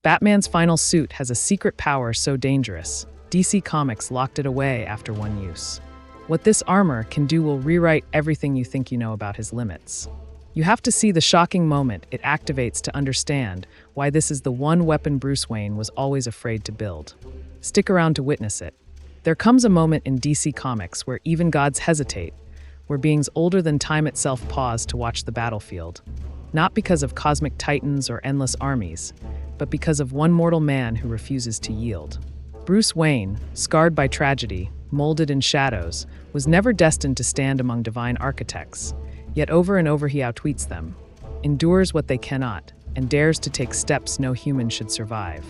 Batman's final suit has a secret power so dangerous, DC Comics locked it away after one use. What this armor can do will rewrite everything you think you know about his limits. You have to see the shocking moment it activates to understand why this is the one weapon Bruce Wayne was always afraid to build. Stick around to witness it. There comes a moment in DC Comics where even gods hesitate, where beings older than time itself pause to watch the battlefield. Not because of cosmic titans or endless armies, but because of one mortal man who refuses to yield. Bruce Wayne, scarred by tragedy, molded in shadows, was never destined to stand among divine architects, yet over and over he outwits them, endures what they cannot, and dares to take steps no human should survive.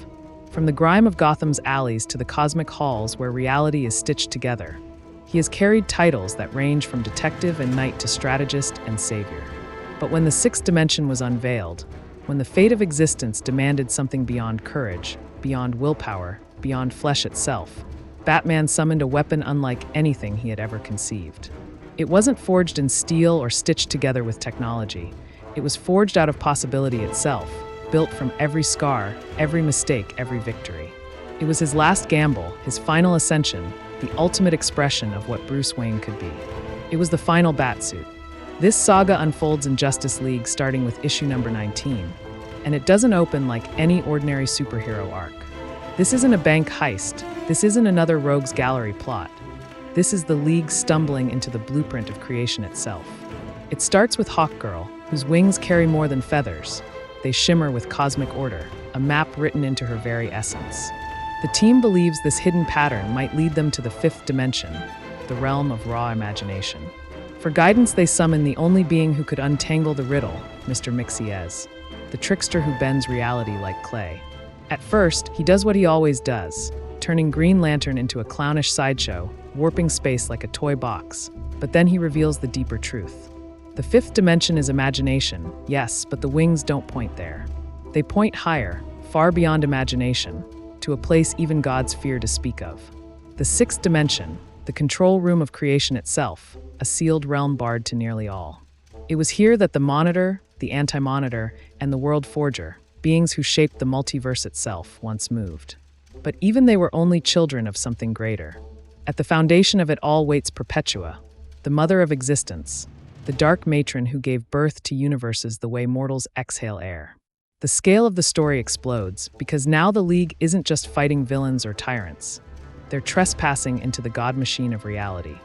From the grime of Gotham's alleys to the cosmic halls where reality is stitched together, he has carried titles that range from detective and knight to strategist and savior. But when the sixth dimension was unveiled, when the fate of existence demanded something beyond courage, beyond willpower, beyond flesh itself, Batman summoned a weapon unlike anything he had ever conceived. It wasn't forged in steel or stitched together with technology. It was forged out of possibility itself, built from every scar, every mistake, every victory. It was his last gamble, his final ascension, the ultimate expression of what Bruce Wayne could be. It was the Final Batsuit. This saga unfolds in Justice League starting with issue number 19, and it doesn't open like any ordinary superhero arc. This isn't a bank heist. This isn't another rogues gallery plot. This is the League stumbling into the blueprint of creation itself. It starts with Hawkgirl, whose wings carry more than feathers. They shimmer with cosmic order, a map written into her very essence. The team believes this hidden pattern might lead them to the fifth dimension, the realm of raw imagination. For guidance, they summon the only being who could untangle the riddle, Mr. Mixiez, the trickster who bends reality like clay. At first, he does what he always does, turning Green Lantern into a clownish sideshow, warping space like a toy box. But then he reveals the deeper truth. The fifth dimension is imagination, yes, but the wings don't point there. They point higher, far beyond imagination, to a place even gods fear to speak of. The sixth dimension, the control room of creation itself, a sealed realm barred to nearly all. It was here that the Monitor, the Anti-Monitor, and the World Forger, beings who shaped the multiverse itself, once moved. But even they were only children of something greater. At the foundation of it all waits Perpetua, the mother of existence, the dark matron who gave birth to universes the way mortals exhale air. The scale of the story explodes, because now the League isn't just fighting villains or tyrants. They're trespassing into the god machine of reality.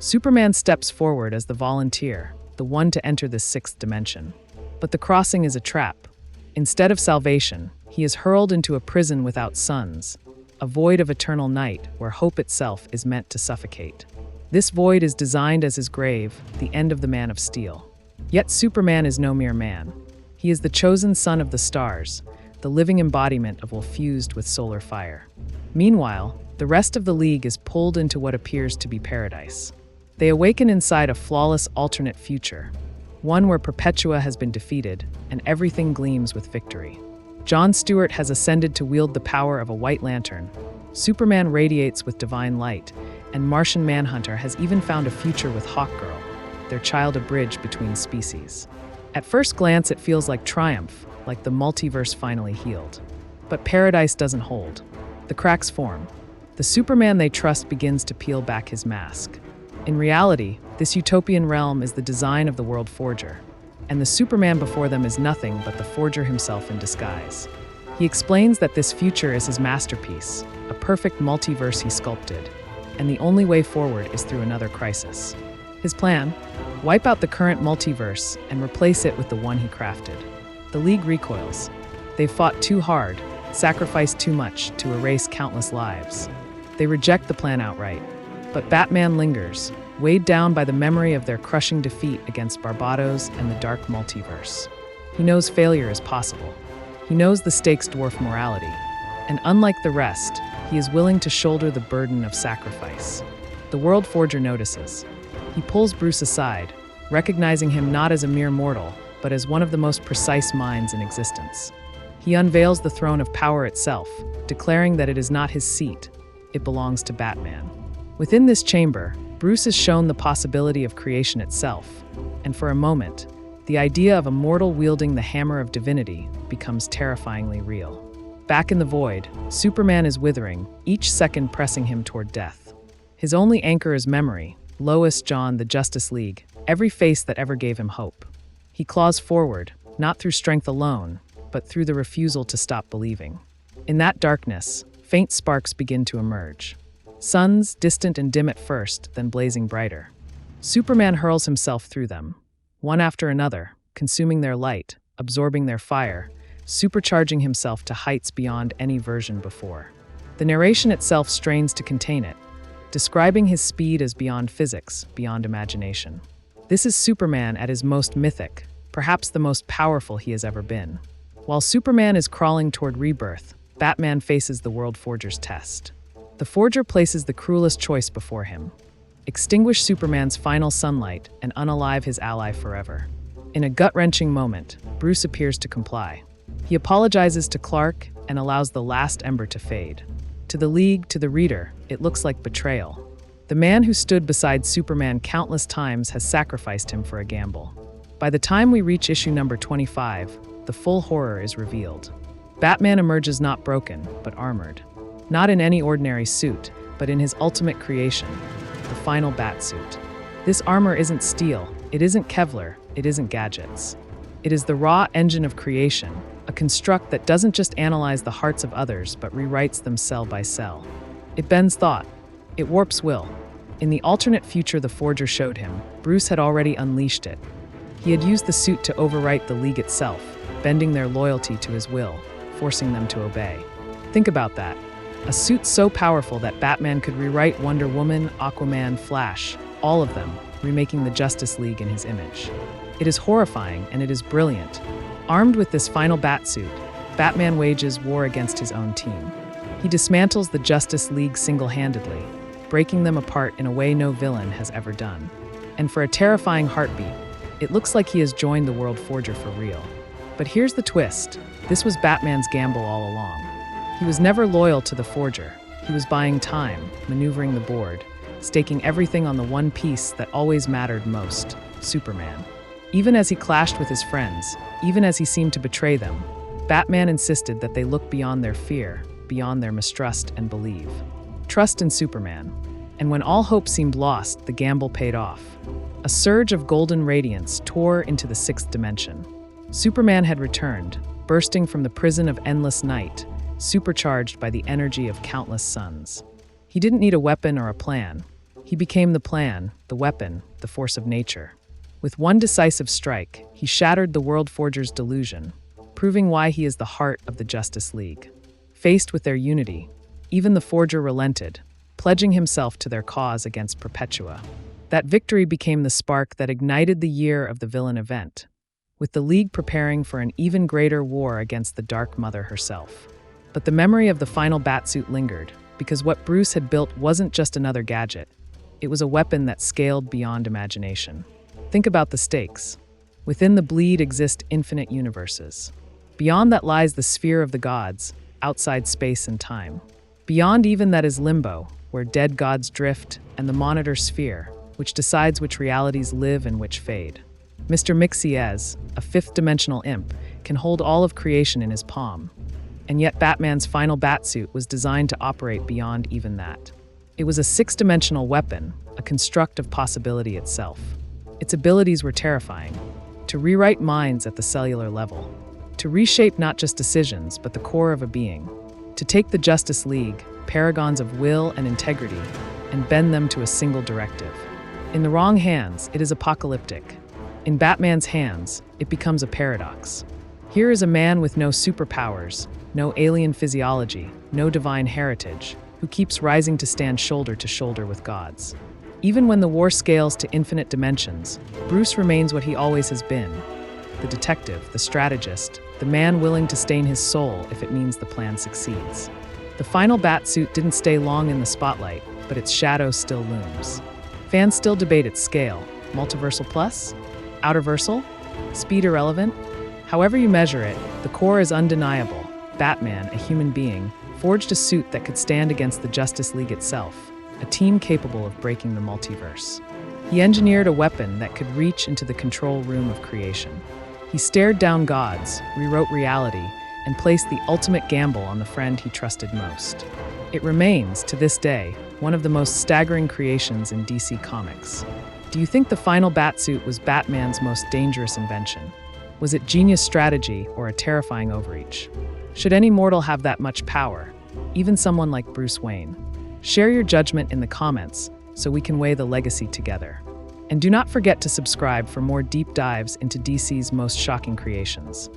Superman steps forward as the volunteer, the one to enter the sixth dimension. But the crossing is a trap. Instead of salvation, he is hurled into a prison without suns, a void of eternal night where hope itself is meant to suffocate. This void is designed as his grave, the end of the Man of Steel. Yet Superman is no mere man. He is the chosen son of the stars, the living embodiment of will fused with solar fire. Meanwhile, the rest of the League is pulled into what appears to be paradise. They awaken inside a flawless alternate future, one where Perpetua has been defeated and everything gleams with victory. John Stewart has ascended to wield the power of a white lantern. Superman radiates with divine light, and Martian Manhunter has even found a future with Hawkgirl, their child a bridge between species. At first glance, it feels like triumph, like the multiverse finally healed. But paradise doesn't hold. The cracks form. The Superman they trust begins to peel back his mask. In reality, this utopian realm is the design of the World Forger, and the Superman before them is nothing but the Forger himself in disguise. He explains that this future is his masterpiece, a perfect multiverse he sculpted, and the only way forward is through another crisis. His plan? Wipe out the current multiverse and replace it with the one he crafted. The League recoils. They've fought too hard, sacrificed too much to erase countless lives. They reject the plan outright. But Batman lingers, weighed down by the memory of their crushing defeat against Barbados and the dark multiverse. He knows failure is possible. He knows the stakes dwarf morality. And unlike the rest, he is willing to shoulder the burden of sacrifice. The World Forger notices. He pulls Bruce aside, recognizing him not as a mere mortal, but as one of the most precise minds in existence. He unveils the throne of power itself, declaring that it is not his seat, it belongs to Batman. Within this chamber, Bruce is shown the possibility of creation itself, and for a moment, the idea of a mortal wielding the hammer of divinity becomes terrifyingly real. Back in the void, Superman is withering, each second pressing him toward death. His only anchor is memory, Lois, John, the Justice League, every face that ever gave him hope. He claws forward, not through strength alone, but through the refusal to stop believing. In that darkness, faint sparks begin to emerge. Suns, distant and dim at first, then blazing brighter. Superman hurls himself through them, one after another, consuming their light, absorbing their fire, supercharging himself to heights beyond any version before. The narration itself strains to contain it, describing his speed as beyond physics, beyond imagination. This is Superman at his most mythic, perhaps the most powerful he has ever been. While Superman is crawling toward rebirth, Batman faces the World Forger's test. The Forger places the cruelest choice before him: extinguish Superman's final sunlight and unalive his ally forever. In a gut-wrenching moment, Bruce appears to comply. He apologizes to Clark and allows the last ember to fade. To the League, to the reader, it looks like betrayal. The man who stood beside Superman countless times has sacrificed him for a gamble. By the time we reach issue number 25, the full horror is revealed. Batman emerges not broken, but armored. Not in any ordinary suit, but in his ultimate creation, the Final Batsuit. This armor isn't steel, it isn't Kevlar, it isn't gadgets. It is the raw engine of creation, a construct that doesn't just analyze the hearts of others, but rewrites them cell by cell. It bends thought. It warps will. In the alternate future the Forger showed him, Bruce had already unleashed it. He had used the suit to overwrite the League itself, bending their loyalty to his will, forcing them to obey. Think about that. A suit so powerful that Batman could rewrite Wonder Woman, Aquaman, Flash, all of them, remaking the Justice League in his image. It is horrifying, and it is brilliant. Armed with this Final Batsuit, Batman wages war against his own team. He dismantles the Justice League single-handedly, breaking them apart in a way no villain has ever done. And for a terrifying heartbeat, it looks like he has joined the World Forger for real. But here's the twist. This was Batman's gamble all along. He was never loyal to the Forger. He was buying time, maneuvering the board, staking everything on the one piece that always mattered most: Superman. Even as he clashed with his friends, even as he seemed to betray them, Batman insisted that they look beyond their fear, beyond their mistrust, and believe. Trust in Superman. And when all hope seemed lost, the gamble paid off. A surge of golden radiance tore into the sixth dimension. Superman had returned, bursting from the prison of endless night, supercharged by the energy of countless suns. He didn't need a weapon or a plan. He became the plan, the weapon, the force of nature. With one decisive strike, he shattered the World Forger's delusion, proving why he is the heart of the Justice League. Faced with their unity, even the Forger relented, pledging himself to their cause against Perpetua. That victory became the spark that ignited the year of the villain event, with the League preparing for an even greater war against the Dark Mother herself. But the memory of the Final Batsuit lingered, because what Bruce had built wasn't just another gadget. It was a weapon that scaled beyond imagination. Think about the stakes. Within the bleed exist infinite universes. Beyond that lies the sphere of the gods, outside space and time. Beyond even that is limbo, where dead gods drift, and the monitor sphere, which decides which realities live and which fade. Mr. Mixiez, a fifth-dimensional imp, can hold all of creation in his palm. And yet Batman's Final Batsuit was designed to operate beyond even that. It was a six-dimensional weapon, a construct of possibility itself. Its abilities were terrifying: to rewrite minds at the cellular level, to reshape not just decisions, but the core of a being, to take the Justice League, paragons of will and integrity, and bend them to a single directive. In the wrong hands, it is apocalyptic. In Batman's hands, it becomes a paradox. Here is a man with no superpowers, no alien physiology, no divine heritage, who keeps rising to stand shoulder to shoulder with gods. Even when the war scales to infinite dimensions, Bruce remains what he always has been: the detective, the strategist, the man willing to stain his soul if it means the plan succeeds. The Final Batsuit didn't stay long in the spotlight, but its shadow still looms. Fans still debate its scale: multiversal plus? Outerversal? Speed irrelevant? However you measure it, the core is undeniable. Batman, a human being, forged a suit that could stand against the Justice League itself, a team capable of breaking the multiverse. He engineered a weapon that could reach into the control room of creation. He stared down gods, rewrote reality, and placed the ultimate gamble on the friend he trusted most. It remains, to this day, one of the most staggering creations in DC Comics. Do you think the Final Batsuit was Batman's most dangerous invention? Was it genius strategy or a terrifying overreach? Should any mortal have that much power, even someone like Bruce Wayne? Share your judgment in the comments so we can weigh the legacy together. And do not forget to subscribe for more deep dives into DC's most shocking creations.